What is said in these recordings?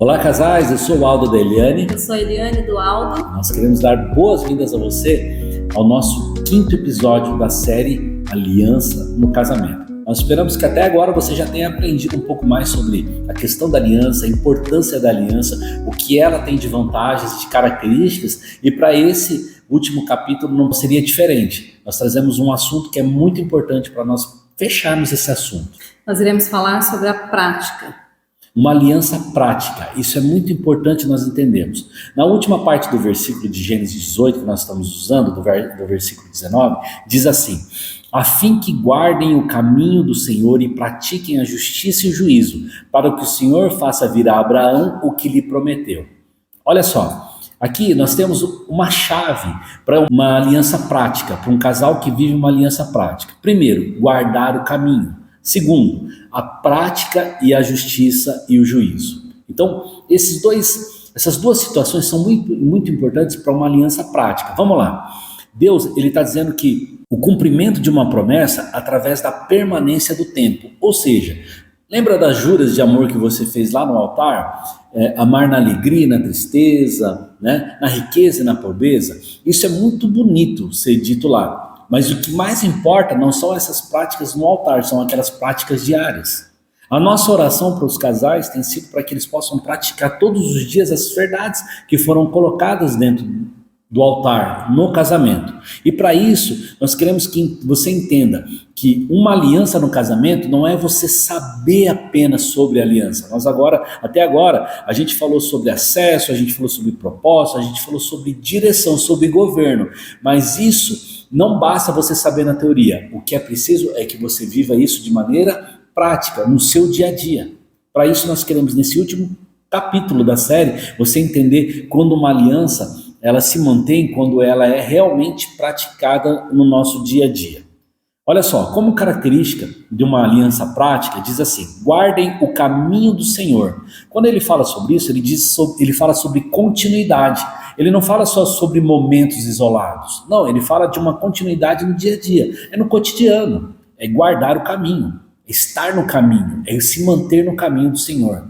Olá, casais, eu sou o Aldo da Eliane. Eu sou a Eliane do Aldo. Nós queremos dar boas-vindas a você ao nosso 5º episódio da série Aliança no Casamento. Nós esperamos que até agora você já tenha aprendido um pouco mais sobre a questão da aliança, a importância da aliança, o que ela tem de vantagens, de características, e para esse último capítulo não seria diferente. Nós trazemos um assunto que é muito importante para nós fecharmos esse assunto. Nós iremos falar sobre a prática. Uma aliança prática, isso é muito importante nós entendermos. Na última parte do versículo de Gênesis 18, que nós estamos usando, do versículo 19, diz assim: a fim que guardem o caminho do Senhor e pratiquem a justiça e o juízo, para que o Senhor faça vir a Abraão o que lhe prometeu. Olha só, aqui nós temos uma chave para uma aliança prática, para um casal que vive uma aliança prática. Primeiro, guardar o caminho. Segundo, a prática e a justiça e o juízo. Então, essas duas situações são muito importantes para uma aliança prática. Vamos lá. Deus, ele está dizendo que o cumprimento de uma promessa através da permanência do tempo. Ou seja, lembra das juras de amor que você fez lá no altar? Amar na alegria e na tristeza, né? Na riqueza e na pobreza. Isso é muito bonito ser dito lá. Mas o que mais importa não são essas práticas no altar, são aquelas práticas diárias. A nossa oração para os casais tem sido para que eles possam praticar todos os dias as verdades que foram colocadas dentro do altar, no casamento. E para isso, nós queremos que você entenda que uma aliança no casamento não é você saber apenas sobre a aliança. Até agora, a gente falou sobre acesso, a gente falou sobre propósito, a gente falou sobre direção, sobre governo. Mas isso não basta você saber na teoria. O que é preciso é que você viva isso de maneira prática, no seu dia a dia. Para isso nós queremos, nesse último capítulo da série, você entender quando uma aliança ela se mantém, quando ela é realmente praticada no nosso dia a dia. Olha só, como característica de uma aliança prática, diz assim: guardem o caminho do Senhor. Quando ele fala sobre isso, ele fala sobre continuidade. Ele não fala só sobre momentos isolados. Não, ele fala de uma continuidade no dia a dia. É no cotidiano, é guardar o caminho, é estar no caminho, é se manter no caminho do Senhor.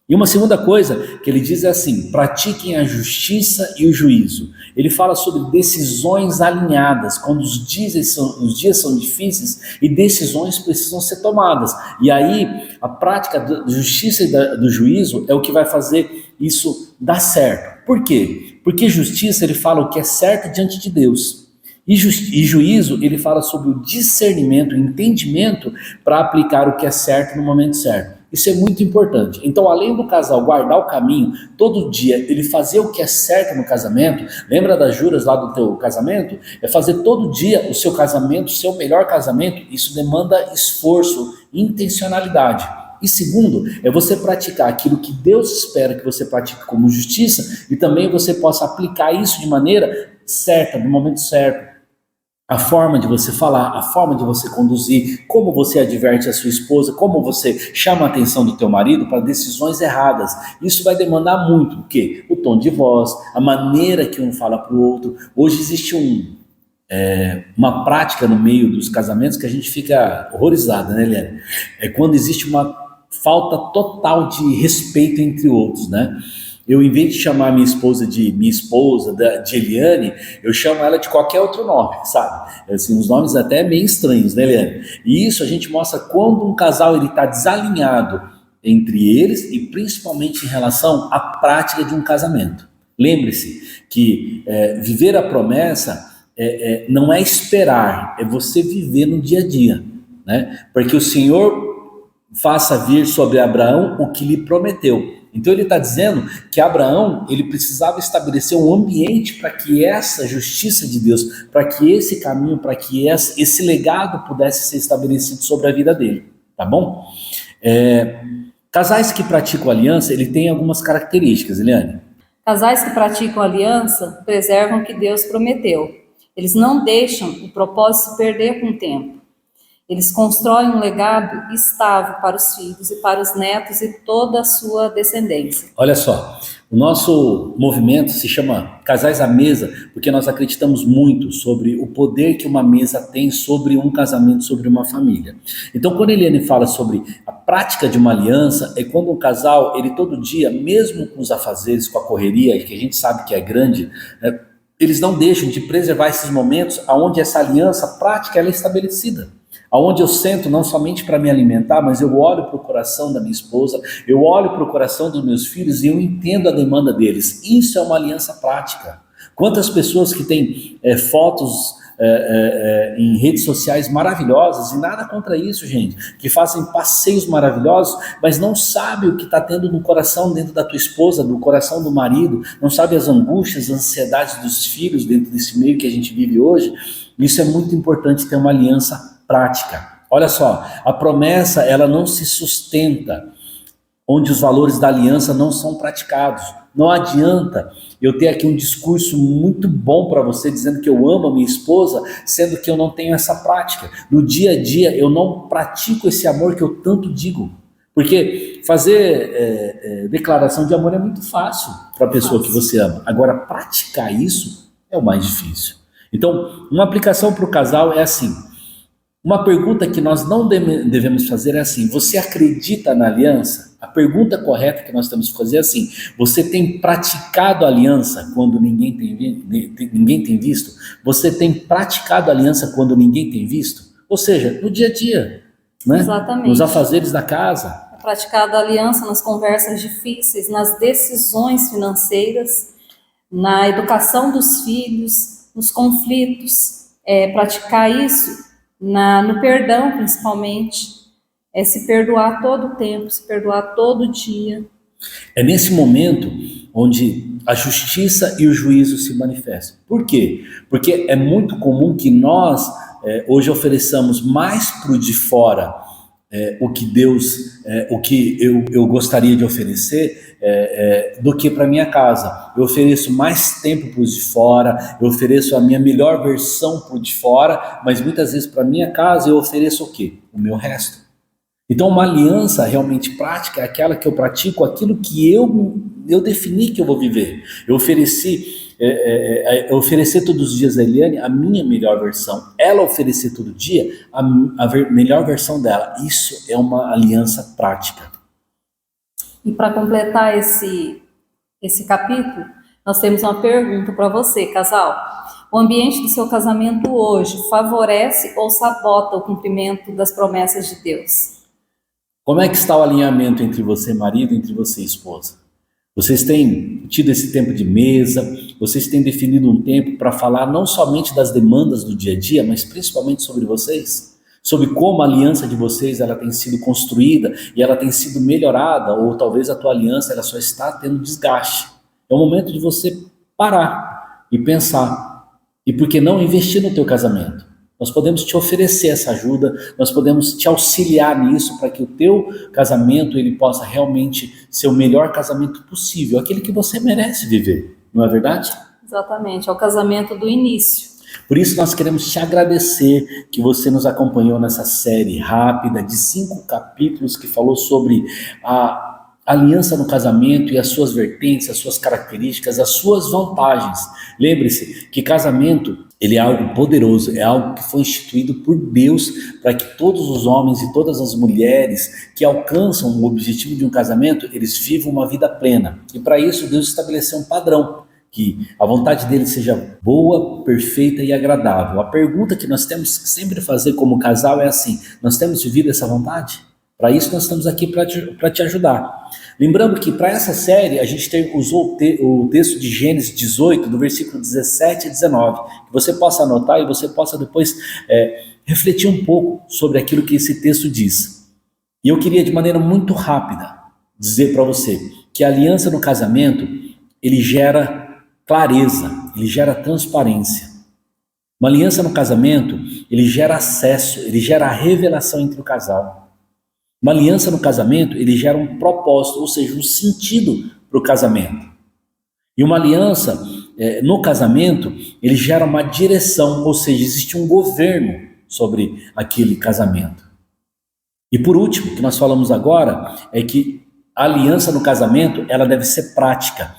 E uma segunda coisa que ele diz é assim: pratiquem a justiça e o juízo. Ele fala sobre decisões alinhadas, quando os dias são difíceis e decisões precisam ser tomadas. E aí, a prática da justiça e do juízo é o que vai fazer isso dar certo. Por quê? Porque justiça, ele fala o que é certo diante de Deus. E juízo, ele fala sobre o discernimento, o entendimento para aplicar o que é certo no momento certo. Isso é muito importante. Então, além do casal guardar o caminho, todo dia ele fazer o que é certo no casamento, lembra das juras lá do teu casamento? É fazer todo dia o seu casamento, o seu melhor casamento. Isso demanda esforço, intencionalidade. E segundo, é você praticar aquilo que Deus espera que você pratique como justiça e também você possa aplicar isso de maneira certa, no momento certo. A forma de você falar, a forma de você conduzir, como você adverte a sua esposa, como você chama a atenção do teu marido para decisões erradas. Isso vai demandar muito, o quê? O tom de voz, a maneira que um fala para o outro. Hoje existe uma prática no meio dos casamentos que a gente fica horrorizada, né, Eliane? É quando existe uma falta total de respeito entre outros, né? Eu, em vez de chamar minha esposa de Eliane, eu chamo ela de qualquer outro nome, sabe? Assim, uns nomes até meio estranhos, né, Eliane? E isso a gente mostra quando um casal está desalinhado entre eles e principalmente em relação à prática de um casamento. Lembre-se que viver a promessa não é esperar, é você viver no dia a dia, né? Porque o Senhor faça vir sobre Abraão o que lhe prometeu. Então ele está dizendo que Abraão, ele precisava estabelecer um ambiente para que essa justiça de Deus, para que esse caminho, para que esse legado pudesse ser estabelecido sobre a vida dele, tá bom? Casais que praticam aliança, ele tem algumas características, Eliane. Casais que praticam aliança preservam o que Deus prometeu. Eles não deixam o propósito se perder com o tempo. Eles constroem um legado estável para os filhos e para os netos e toda a sua descendência. Olha só, o nosso movimento se chama Casais à Mesa, porque nós acreditamos muito sobre o poder que uma mesa tem sobre um casamento, sobre uma família. Então, quando a Eliane fala sobre a prática de uma aliança, é quando um casal, ele todo dia, mesmo com os afazeres, com a correria, que a gente sabe que é grande, né, eles não deixam de preservar esses momentos onde essa aliança prática ela é estabelecida. Onde eu sento não somente para me alimentar, mas eu olho para o coração da minha esposa, eu olho para o coração dos meus filhos e eu entendo a demanda deles. Isso é uma aliança prática. Quantas pessoas que têm fotos em redes sociais maravilhosas, e nada contra isso, gente, que fazem passeios maravilhosos, mas não sabe o que está tendo no coração dentro da tua esposa, do coração do marido, não sabe as angústias, as ansiedades dos filhos dentro desse meio que a gente vive hoje. Isso é muito importante, ter uma aliança prática. Olha só, a promessa ela não se sustenta onde os valores da aliança não são praticados. Não adianta eu ter aqui um discurso muito bom para você dizendo que eu amo a minha esposa, sendo que eu não tenho essa prática. No dia a dia eu não pratico esse amor que eu tanto digo. Porque fazer declaração de amor é muito fácil para a pessoa que você ama. Agora, praticar isso é o mais difícil. Então, uma aplicação para o casal é assim. Uma pergunta que nós não devemos fazer é assim: você acredita na aliança? A pergunta correta que nós temos que fazer é assim: você tem praticado a aliança quando ninguém tem visto? Você tem praticado a aliança quando ninguém tem visto? Ou seja, no dia a dia, né? Exatamente. Nos afazeres da casa. Praticado a aliança nas conversas difíceis, nas decisões financeiras, na educação dos filhos, nos conflitos. Praticar isso no perdão, principalmente, se perdoar todo o tempo, se perdoar todo dia. É nesse momento onde a justiça e o juízo se manifestam. Por quê? Porque é muito comum que nós hoje ofereçamos mais para o de fora o que Deus, o que eu gostaria de oferecer do que para minha casa. Eu ofereço mais tempo para os de fora, eu ofereço a minha melhor versão para o de fora, mas muitas vezes para minha casa eu ofereço o quê? O meu resto. Então uma aliança realmente prática é aquela que eu pratico aquilo que eu defini que eu vou viver. Eu oferecer todos os dias a Eliane a minha melhor versão. Ela oferecer todo dia a melhor versão dela. Isso é uma aliança prática. E para completar esse capítulo, nós temos uma pergunta para você, casal. O ambiente do seu casamento hoje favorece ou sabota o cumprimento das promessas de Deus? Como é que está o alinhamento entre você, marido, entre você, esposa? Vocês têm tido esse tempo de mesa, vocês têm definido um tempo para falar não somente das demandas do dia a dia, mas principalmente sobre vocês? Sobre como a aliança de vocês ela tem sido construída e ela tem sido melhorada, ou talvez a tua aliança ela só está tendo desgaste. É o momento de você parar e pensar. E por que não investir no teu casamento? Nós podemos te oferecer essa ajuda, nós podemos te auxiliar nisso para que o teu casamento ele possa realmente ser o melhor casamento possível, aquele que você merece viver, não é verdade? Exatamente, é o casamento do início. Por isso nós queremos te agradecer que você nos acompanhou nessa série rápida de 5 capítulos que falou sobre a aliança no casamento e as suas vertentes, as suas características, as suas vantagens. Lembre-se que casamento ele é algo poderoso, é algo que foi instituído por Deus para que todos os homens e todas as mulheres que alcançam o objetivo de um casamento, eles vivam uma vida plena. E para isso Deus estabeleceu um padrão, que a vontade dele seja boa, perfeita e agradável. A pergunta que nós temos que sempre fazer como casal é assim: nós temos vivido essa vontade? Para isso nós estamos aqui para te ajudar. Lembrando que para essa série a gente usou o texto de Gênesis 18, do versículo 17 e 19, que você possa anotar e você possa depois refletir um pouco sobre aquilo que esse texto diz. E eu queria de maneira muito rápida dizer para você que a aliança no casamento, ele gera clareza, ele gera transparência. Uma aliança no casamento, ele gera acesso, ele gera a revelação entre o casal. Uma aliança no casamento, ele gera um propósito, ou seja, um sentido para o casamento. E uma aliança no casamento, ele gera uma direção, ou seja, existe um governo sobre aquele casamento. E por último, o que nós falamos agora é que a aliança no casamento, ela deve ser prática.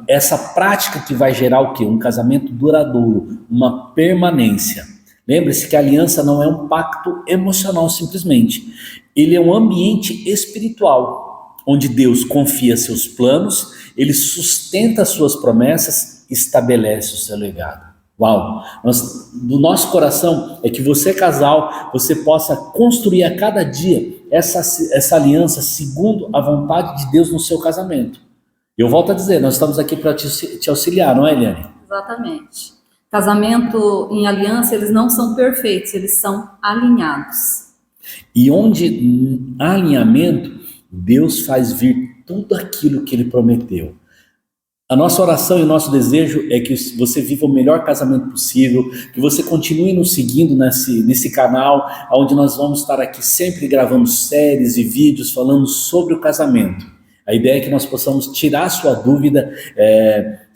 Essa prática que vai gerar o quê? Um casamento duradouro, uma permanência. Lembre-se que a aliança não é um pacto emocional simplesmente. Ele é um ambiente espiritual, onde Deus confia seus planos, ele sustenta as suas promessas, estabelece o seu legado. Uau! Do nosso coração é que você, casal, você possa construir a cada dia essa aliança segundo a vontade de Deus no seu casamento. Eu volto a dizer, nós estamos aqui para te auxiliar, não é, Eliane? Exatamente. Casamento em aliança, eles não são perfeitos, eles são alinhados. E onde há alinhamento, Deus faz vir tudo aquilo que Ele prometeu. A nossa oração e o nosso desejo é que você viva o melhor casamento possível, que você continue nos seguindo nesse canal, onde nós vamos estar aqui sempre gravando séries e vídeos falando sobre o casamento. A ideia é que nós possamos tirar a sua dúvida,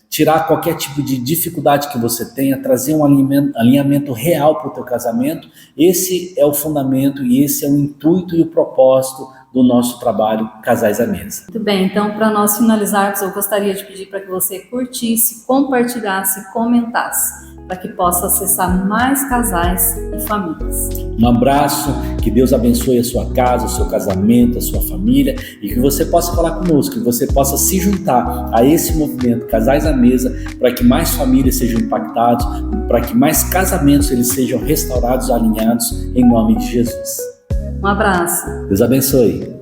tirar qualquer tipo de dificuldade que você tenha, trazer um alinhamento real para o teu casamento. Esse é o fundamento e esse é o intuito e o propósito do nosso trabalho Casais à Mesa. Muito bem, então para nós finalizarmos, eu gostaria de pedir para que você curtisse, compartilhasse, comentasse, para que possa acessar mais casais e famílias. Um abraço, que Deus abençoe a sua casa, o seu casamento, a sua família, e que você possa falar conosco, que você possa se juntar a esse movimento Casais à Mesa, para que mais famílias sejam impactadas, para que mais casamentos eles sejam restaurados, alinhados, em nome de Jesus. Um abraço. Deus abençoe.